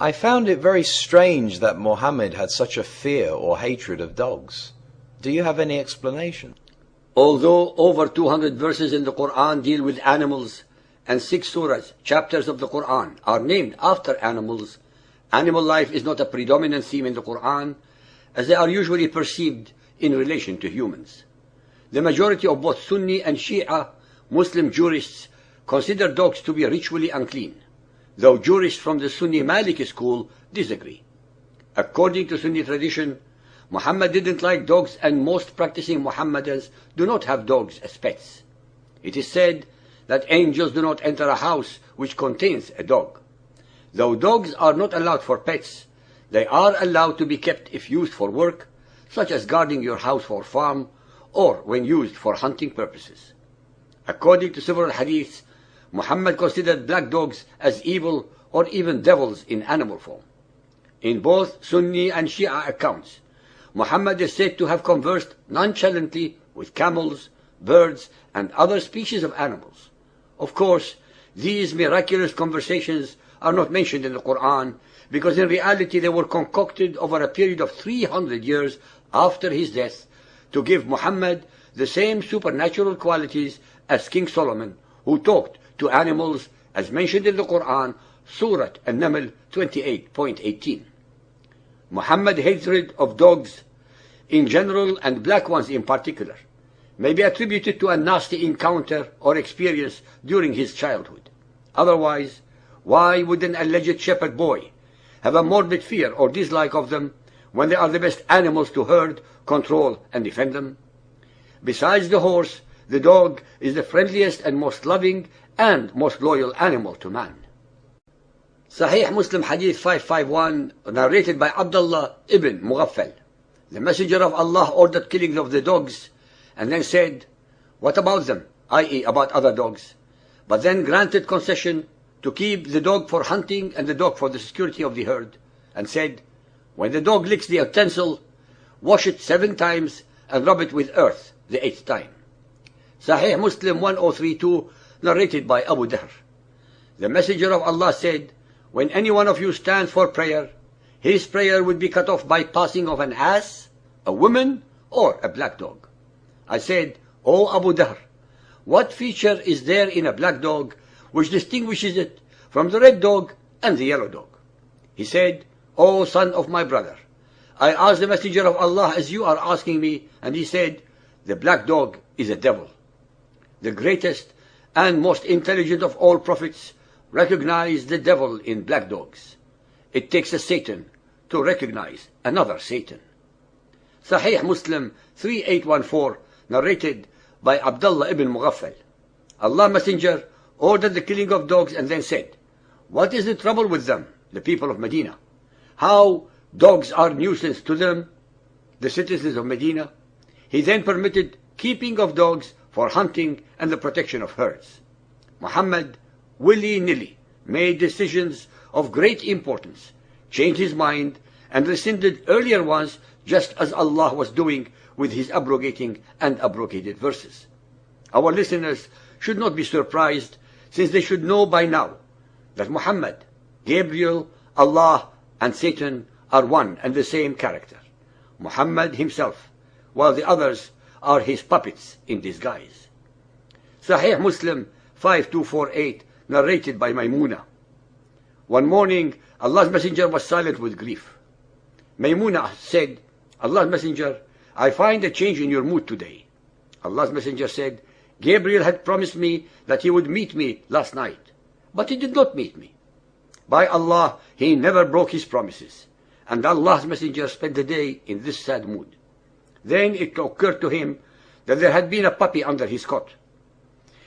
I found it very strange that Muhammad had such a fear or hatred of dogs. Do you have any explanation? Although over 200 verses in the Quran deal with animals, and 6 surahs, chapters of the Quran, are named after animals, animal life is not a predominant theme in the Quran, as they are usually perceived in relation to humans. The majority of both Sunni and Shia Muslim jurists consider dogs to be ritually unclean, though jurists from the Sunni Maliki school disagree. According to Sunni tradition, Muhammad didn't like dogs, and most practicing Muhammadans do not have dogs as pets. It is said that angels do not enter a house which contains a dog. Though dogs are not allowed for pets, they are allowed to be kept if used for work, such as guarding your house or farm, or when used for hunting purposes. According to several hadiths, Muhammad considered black dogs as evil or even devils in animal form. In both Sunni and Shia accounts, Muhammad is said to have conversed nonchalantly with camels, birds, and other species of animals. Of course, these miraculous conversations are not mentioned in the Quran, because in reality they were concocted over a period of 300 years after his death to give Muhammad the same supernatural qualities as King Solomon, who talked to animals as mentioned in the Quran, Surah An-Naml 28.18. Muhammad's hatred of dogs in general and black ones in particular may be attributed to a nasty encounter or experience during his childhood. Otherwise, why would an alleged shepherd boy have a morbid fear or dislike of them when they are the best animals to herd, control, and defend them? Besides the horse, the dog is the friendliest and most loving and most loyal animal to man. Sahih Muslim Hadith 551, narrated by Abdullah ibn Mughaffal. The Messenger of Allah ordered killing of the dogs, and then said, "What about them?" i.e. about other dogs, but then granted concession to keep the dog for hunting and the dog for the security of the herd, and said, "When the dog licks the utensil, wash it 7 times and rub it with earth the 8th time." Sahih Muslim 1032, narrated by Abu Dahr. The Messenger of Allah said, "When any one of you stands for prayer, his prayer would be cut off by passing of an ass, a woman, or a black dog." I said, "O Abu Dahr, what feature is there in a black dog which distinguishes it from the red dog and the yellow dog?" He said, "O son of my brother, I asked the Messenger of Allah as you are asking me, and he said, the black dog is a devil." The greatest and most intelligent of all prophets recognized the devil in black dogs. It takes a Satan to recognize another Satan. Sahih Muslim 3814, narrated by Abdullah ibn Mughaffal. Allah Messenger ordered the killing of dogs and then said, "What is the trouble with them, the people of Medina? How dogs are nuisance to them, the citizens of Medina?" He then permitted keeping of dogs for hunting and the protection of herds. Muhammad willy-nilly made decisions of great importance, changed his mind, and rescinded earlier ones, just as Allah was doing with his abrogating and abrogated verses. Our listeners should not be surprised, since they should know by now that Muhammad, Gabriel, Allah, and Satan are one and the same character. Muhammad himself, while the others are his puppets in disguise. Sahih Muslim 5248, narrated by Maymuna. One morning, Allah's Messenger was silent with grief. Maymuna said, "Allah's Messenger, I find a change in your mood today." Allah's Messenger said, "Gabriel had promised me that he would meet me last night, but he did not meet me. By Allah, he never broke his promises." And Allah's Messenger spent the day in this sad mood. Then it occurred to him that there had been a puppy under his cot.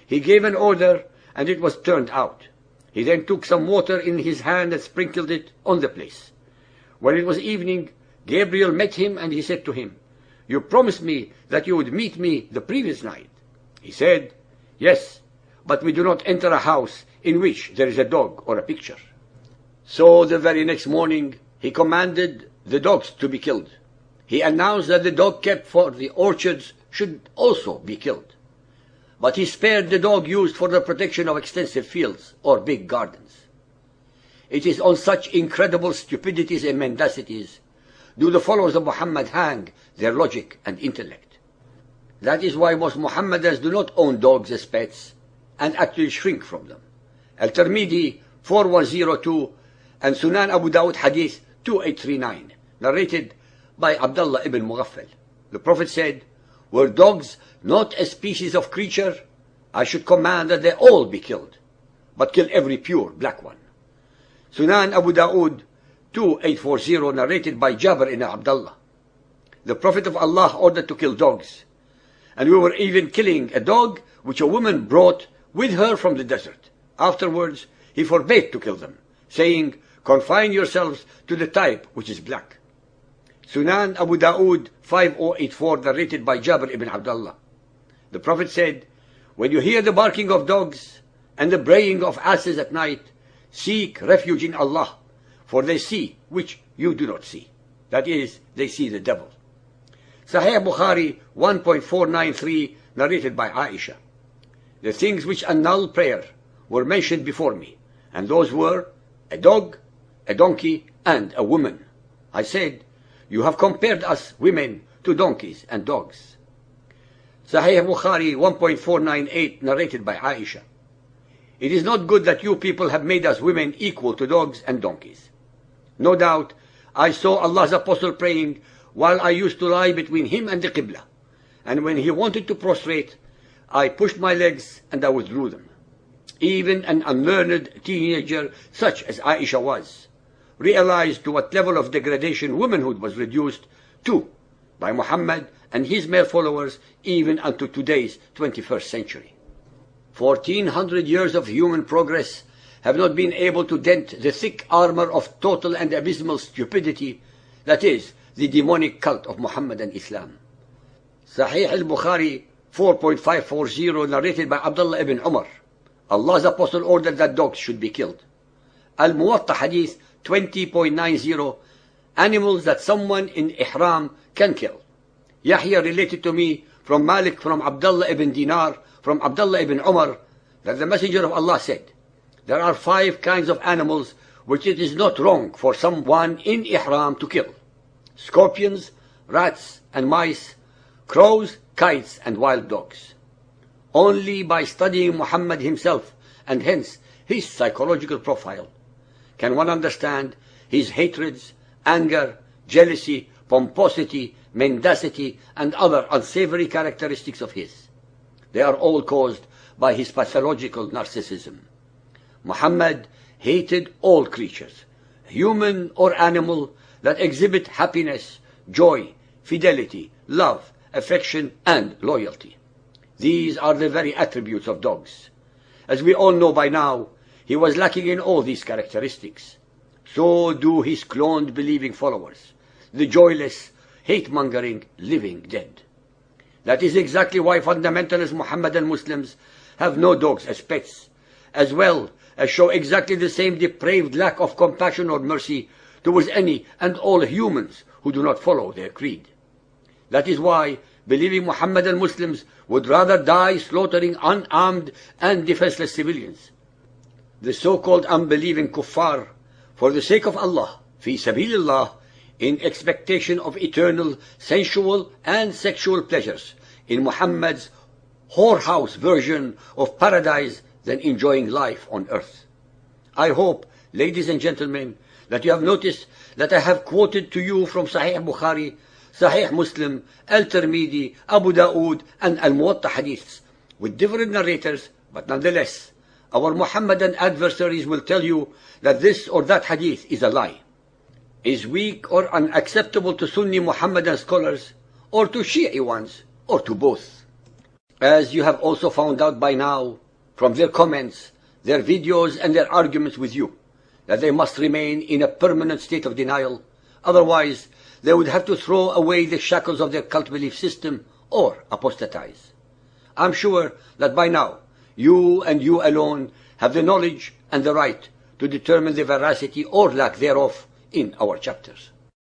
He gave an order, and it was turned out. He then took some water in his hand and sprinkled it on the place. When it was evening, Gabriel met him, and he said to him, "You promised me that you would meet me the previous night." He said, "Yes, but we do not enter a house in which there is a dog or a picture." So the very next morning, he commanded the dogs to be killed. He announced that the dog kept for the orchards should also be killed. But he spared the dog used for the protection of extensive fields or big gardens. It is on such incredible stupidities and mendacities do the followers of Muhammad hang their logic and intellect. That is why most Muhammadans do not own dogs as pets and actually shrink from them. Al-Tirmidhi 4102 and Sunan Abu Dawud Hadith 2839, narrated by Abdullah ibn Mughaffal. The Prophet said, "Were dogs not a species of creature, I should command that they all be killed, but kill every pure black one." Sunan Abu Dawud 2840, narrated by Jabir ibn Abdullah. The Prophet of Allah ordered to kill dogs, and we were even killing a dog which a woman brought with her from the desert. Afterwards, he forbade to kill them, saying, "Confine yourselves to the type which is black." Sunan Abu Dawud 5084, narrated by Jabir ibn Abdullah. The Prophet said, "When you hear the barking of dogs and the braying of asses at night, seek refuge in Allah, for they see which you do not see." That is, they see the devil. Sahih Bukhari 1.493, narrated by Aisha. The things which annul prayer were mentioned before me, and those were a dog, a donkey, and a woman. I said, "You have compared us women to donkeys and dogs." Sahih Bukhari 1.498, narrated by Aisha. It is not good that you people have made us women equal to dogs and donkeys. No doubt, I saw Allah's apostle praying while I used to lie between him and the Qibla, and when he wanted to prostrate, I pushed my legs and I withdrew them. Even an unlearned teenager, such as Aisha was, realized to what level of degradation womanhood was reduced to by Muhammad and his male followers, even unto today's 21st century. 1400 years of human progress have not been able to dent the thick armor of total and abysmal stupidity that is the demonic cult of Muhammad and Islam. Sahih al-Bukhari 4.540, narrated by Abdullah ibn Umar. Allah's apostle ordered that dogs should be killed. Al-Muwatta Hadith 20.90, animals that someone in Ihram can kill. Yahya related to me from Malik, from Abdullah ibn Dinar, from Abdullah ibn Umar, that the Messenger of Allah said, "There are 5 kinds of animals which it is not wrong for someone in Ihram to kill: scorpions, rats and mice, crows, kites and wild dogs." Only by studying Muhammad himself, and hence his psychological profile, can one understand his hatreds, anger, jealousy, pomposity, mendacity, and other unsavory characteristics of his. They are all caused by his pathological narcissism. Muhammad hated all creatures, human or animal, that exhibit happiness, joy, fidelity, love, affection, and loyalty. These are the very attributes of dogs. As we all know by now, he was lacking in all these characteristics. So do his cloned believing followers, the joyless, hate-mongering living dead. That is exactly why fundamentalist Muhammadan Muslims have no dogs as pets, as well as show exactly the same depraved lack of compassion or mercy towards any and all humans who do not follow their creed. That is why believing Muhammadan Muslims would rather die slaughtering unarmed and defenseless civilians. The so-called unbelieving kuffar, for the sake of Allah, fi sabilillah, in expectation of eternal sensual and sexual pleasures in Muhammad's whorehouse version of paradise, than enjoying life on earth. I hope, ladies and gentlemen, that you have noticed that I have quoted to you from Sahih Bukhari, Sahih Muslim, Al-Tirmidhi, Abu Dawood, and Al-Muwatta Hadiths, with different narrators, but nonetheless, our Muhammadan adversaries will tell you that this or that hadith is a lie, is weak or unacceptable to Sunni Muhammadan scholars, or to Shi'i ones, or to both. As you have also found out by now, from their comments, their videos, and their arguments with you, that they must remain in a permanent state of denial, otherwise they would have to throw away the shackles of their cult belief system or apostatize. I'm sure that by now, you and you alone have the knowledge and the right to determine the veracity or lack thereof in our chapters.